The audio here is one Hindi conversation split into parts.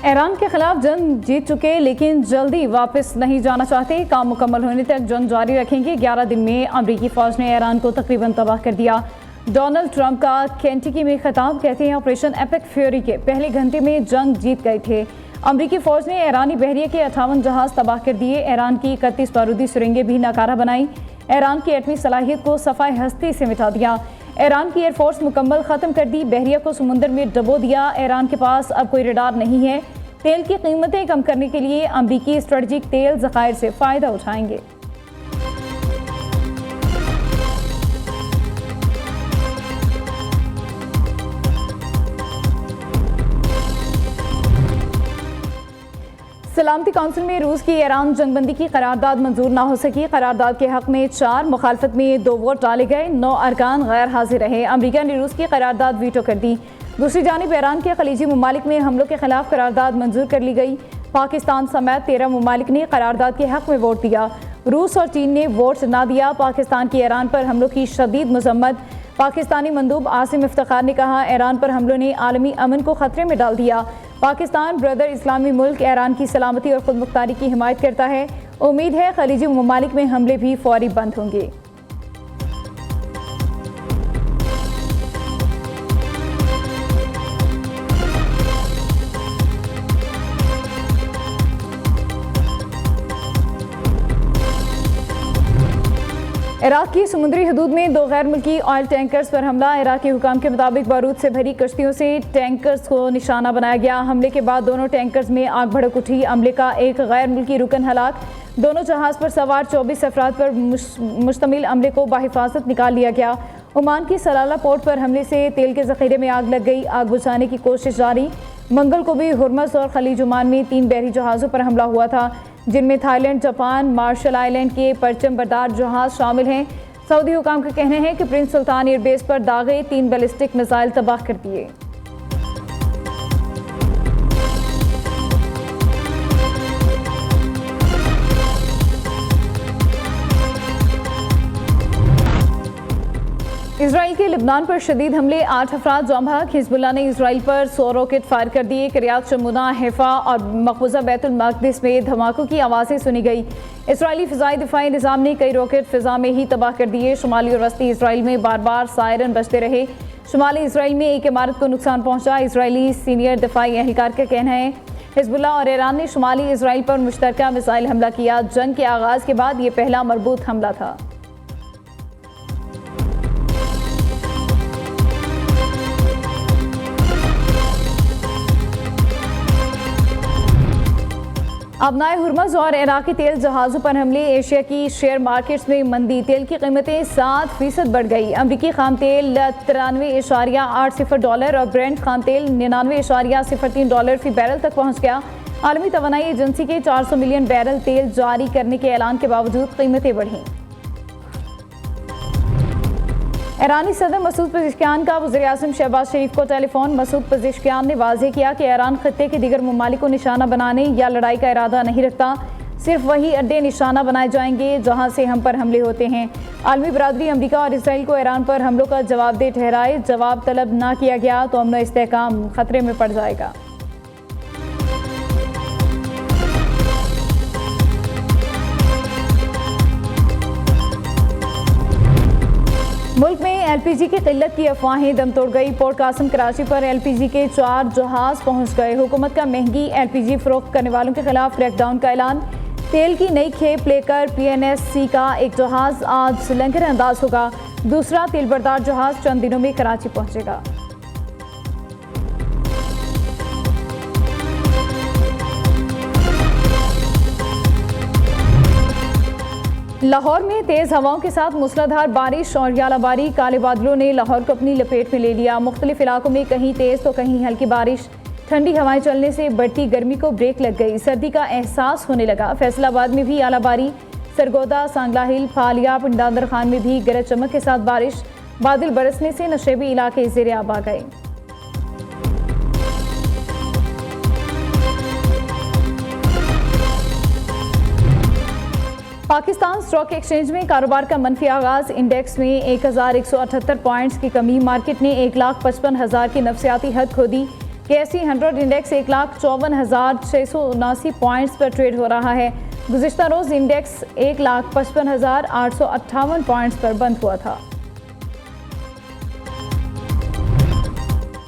ईरान के खिलाफ जंग जीत चुके लेकिन जल्दी वापस नहीं जाना चाहते। काम मुकम्मल होने तक जंग जारी रखेंगे। 11 दिन में अमरीकी फौज ने ईरान को तकरीबन तबाह कर दिया। डोनाल्ड ट्रंप का केंटकी में खिताब, कहते हैं ऑपरेशन एपिक फ्यूरी के पहले घंटे में जंग जीत गए थे। अमरीकी फौज ने ईरानी बहरिया के 58 जहाज तबाह कर दिए। ईरान की 31 बारूदी सुरंगें भी नाकारा बनाई। ईरान की एटमी सलाहियत को सफाए हस्ती से मिटा दिया। ईरान की एयरफोर्स मुकम्मल ख़त्म कर दी। बहरिया को समुंदर में डबो दिया। ईरान के पास अब कोई रडार नहीं है। तेल की कीमतें कम करने के लिए अमरीकी स्ट्रेटजिक तेल ज़खायर से फ़ायदा उठाएंगे। सलामती काउंसिल में रूस की ईरान जंगबंदी की करारदाद मंजूर ना हो सकी। करारदाद के हक में 4, मुखालफत में 2 वोट डाले गए। 9 अरकान गैर हाजिर रहे। अमरीका ने रूस की करारदाद वीटो कर दी। दूसरी जानिब ईरान के खलीजी ममालिक में हमलों के खिलाफ करारदाद मंजूर कर ली गई। पाकिस्तान समेत 13 ममालिक ने करारदाद के हक में वोट दिया। रूस और चीन ने वोट ना दिया। पाकिस्तान की ईरान पर हमलों की शदीद मजम्मत। पाकिस्तानी मंदूब आसिम इफ्तिखार ने कहा, ईरान पर हमलों ने आलमी अमन को खतरे में डाल दिया। पाकिस्तान ब्रदर इस्लामी मुल्क ईरान की सलामती और खुद मुख्तारी की हिमायत करता है। उम्मीद है खलीजी ममालिक में हमले भी फौरी बंद होंगे। इराक की समुद्री हदूद में 2 गैर मुल्की ऑयल टैंकर्स पर हमला। इराकी हुकाम के मुताबिक बारूद से भरी कश्तियों से टैंकर्स को निशाना बनाया गया। हमले के बाद दोनों टैंकर्स में आग भड़क उठी। हमले का एक गैर मुल्की रुकन हलाक। दोनों जहाज़ पर सवार 24 अफराद पर मुश्तमिल हमले को बाहिफाजत निकाल लिया गया। ओमान की सलाला पोर्ट पर हमले से तेल के ज़ख़ीरे में आग लग गई। आग बुझाने की कोशिश जारी। मंगल को भी हुर्मस और खलीज ओमान में 3 बहरी जहाज़ों पर हमला हुआ था, जिनमें थाईलैंड, जापान, मार्शल आइलैंड के परचम बरदार जहाज शामिल हैं। सऊदी हुकाम का कहना है कि प्रिंस सुल्तान एयरबेस पर दागे 3 बैलिस्टिक मिसाइल तबाह कर दिए। इसराइल के लिबनान पर शदीद हमले, 8 अफराद जाँ बहक। हिजबुल्लाह ने इसराइल पर 100 रॉकेट फायर कर दिए। किर्यात शमूना, हैफा और मकबूजा बैतुल मक़दिस में धमाकों की आवाज़ें सुनी गई। इसराइली फ़िज़ाई दिफ़ाई निज़ाम ने कई रॉकेट फ़िज़ा में ही तबाह कर दिए। शुमाली और वस्ती इसराइल में बार बार सायरन बजते रहे। शुमाली इसराइल में एक इमारत को नुकसान पहुँचा। इसराइली सीनियर दिफ़ाई एहलकार का कहना है हिजबुल्लाह और ईरान ने शुमाली इसराइल पर मुश्तरका मिसाइल हमला किया। जंग के आगाज़ के बाद ये पहला मरबूत हमला था। अबनाए हुर्मज़ और इराकी तेल जहाज़ों पर हमले। एशिया की शेयर मार्केट्स में मंदी। तेल की कीमतें 7% बढ़ गई। अमरीकी खाम तेल $93.80 और ब्रेंट खाम तेल $99.03 फी बैरल तक पहुँच गया। आलमी तवानाई एजेंसी के 400 मिलियन बैरल तेल जारी करने के ऐलान के बावजूद कीमतें बढ़ीं। ईरानी सदर मसूद पज़ेश्कियान का वज़ीर-ए-आज़म शहबाज शरीफ को टेलीफोन। मसूद पज़ेश्कियान ने वाज़ेह किया कि ईरान खत्ते के दीगर ममालिक को निशाना बनाने या लड़ाई का इरादा नहीं रखता। सिर्फ वही अड्डे निशाना बनाए जाएंगे जहां से हम पर हमले होते हैं। आलमी बरादरी अमरीका और इसराइल को ईरान पर हमलों का जवाबदेह ठहराए। जवाब तलब ना किया गया तो अमन इस्तेहकाम खतरे में पड़ जाएगा। मुल्क में एलपीजी की किल्लत की अफवाहें दम तोड़ गई। पोर्ट कासिम कराची पर एलपीजी के 4 जहाज पहुंच गए। हुकूमत का महंगी एलपीजी फरोख्त करने वालों के खिलाफ क्रैकडाउन का ऐलान। तेल की नई खेप लेकर पीएनएससी का एक जहाज आज श्रीलंका अंदाज होगा। दूसरा तेल बरदार जहाज चंद दिनों में कराची पहुंचेगा। लाहौर में तेज़ हवाओं के साथ मूसलाधार बारिश और यालाबारी। काले बादलों ने लाहौर को अपनी लपेट में ले लिया। मुख्तलिफ इलाकों में कहीं तेज़ तो कहीं हल्की बारिश। ठंडी हवाएं चलने से बढ़ती गर्मी को ब्रेक लग गई। सर्दी का एहसास होने लगा। फैसलाबाद में भी यालाबारी। सरगोदा, सांगला हिल, फालिया, पिंडांदर खान में भी गरज चमक के साथ बारिश। बादल बरसने से नशेबी इलाके ज़ेरे आब आ गए। पाकिस्तान स्टॉक एक्सचेंज में कारोबार का मनफी आगाज। इंडेक्स में 1178 पॉइंट्स की कमी। मार्केट ने 1,55,000 की नफसियाती हद खो दी। KSE 100 इंडेक्स 1,54,679 पॉइंट्स पर ट्रेड हो रहा है। गुज़िश्ता रोज़ इंडेक्स 1,55,858 पॉइंट्स पर बंद हुआ था।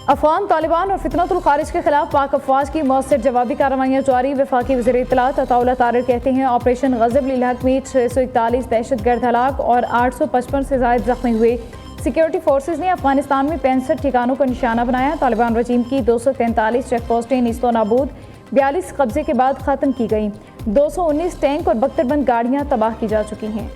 अफवाम तालिबान और फितनतुल खारिज के खिलाफ पाक अफवाज की मौसर जवाबी कार्रवाइयाँ जारी। वफाकी वज़ीर इत्तलात अताउल्लाह तारिर कहते हैं ऑपरेशन गज़ब लिल हक़ में 641 दहशतगर्द हलाक और 855 से ज़ायद जख्मी हुए। सिक्योरिटी फोर्सेज ने अफगानिस्तान में 65 ठिकानों को निशाना बनाया। तालिबान रजीम की 243 चेक पोस्टें नीस्तो नाबूद, 42 कब्जे के बाद ख़त्म की गई। 219 टैंक और बख्तरबंद गाड़ियाँ तबाह की जा चुकी हैं।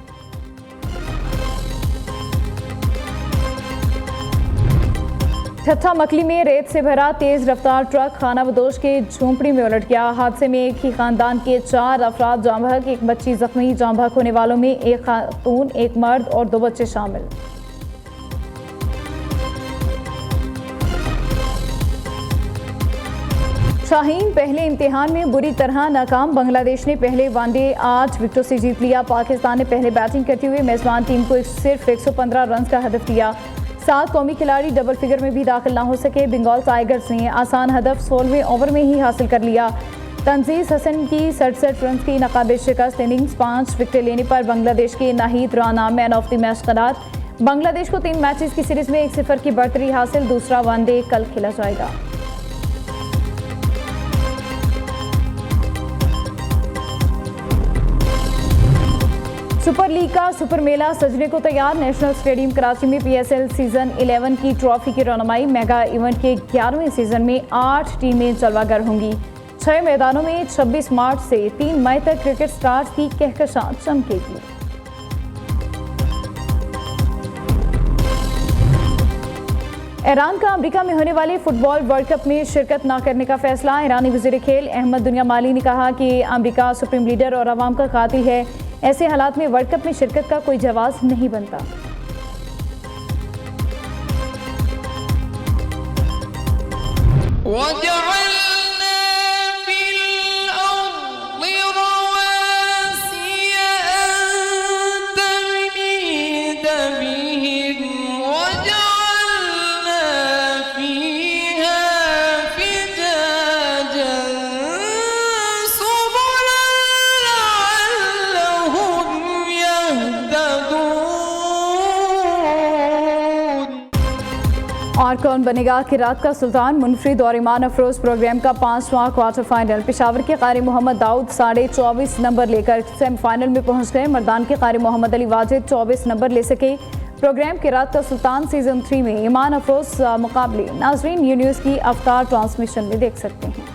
ठट्ठा मकली में रेत से भरा तेज रफ्तार ट्रक खाना बदोश के झोंपड़ी में उलट गया। हादसे में एक ही खानदान के 4 अफराद जाँ बहक, एक बच्ची जख्मी। जाँ बहक होने वालों में एक खातून, एक मर्द और 2 बच्चे शामिल। शाहीन पहले इम्तिहान में बुरी तरह नाकाम। बांग्लादेश ने पहले वनडे 8 विकेटों से जीत लिया। पाकिस्तान ने पहले बैटिंग करते हुए मेजबान टीम को सिर्फ 115 रन का हदफ दिया। 7 कौमी खिलाड़ी डबल फिगर में भी दाखिल ना हो सके। बंगाल टाइगर्स ने आसान हदफ 16वें ओवर में ही हासिल कर लिया। तंजीज़ हसन की 67 रन की नाकाबिल शिकस्त इनिंग्स। 5 विकेटें लेने पर बांग्लादेश के Nahid Rana man of the match करार। बांग्लादेश को 3 मैचेस की सीरीज में 1-0 की बढ़तरी हासिल। दूसरा वनडे कल खेला जाएगा। सुपर लीग का सुपर मेला सजने को तैयार। नेशनल स्टेडियम कराची में PSL सीजन 11 की ट्रॉफी की रौनमाई। मेगा इवेंट के 11वें सीजन में 8 टीमें जलवागर होंगी। 6 मैदानों में 26 मार्च से 3 मई तक क्रिकेट स्टार्स की कहकशां चमकेगी। ईरान का अमेरिका में होने वाले फुटबॉल वर्ल्ड कप में शिरकत न करने का फैसला। ईरानी वज़ीर खेल अहमद दुनिया माली ने कहा कि अमेरिका सुप्रीम लीडर और अवाम का कातिल है। ऐसे हालात में वर्ल्ड कप में शिरकत का कोई जवाब नहीं बनता। और कौन बनेगा किरात का सुल्तान। मुनफरिद और ईमान अफरोज प्रोग्राम का 5वां क्वार्टर फाइनल। पेशावर के कारी मोहम्मद दाऊद 24.5 नंबर लेकर सेमीफाइनल में पहुंच गए। मर्दान के कारी मोहम्मद अली वाजिद 24 नंबर ले सके। प्रोग्राम किरात का सुल्तान सीजन 3 में ईमान अफरोज मुकाबले नाजरीन न्यूज़ की अवतार ट्रांसमिशन में देख सकते हैं।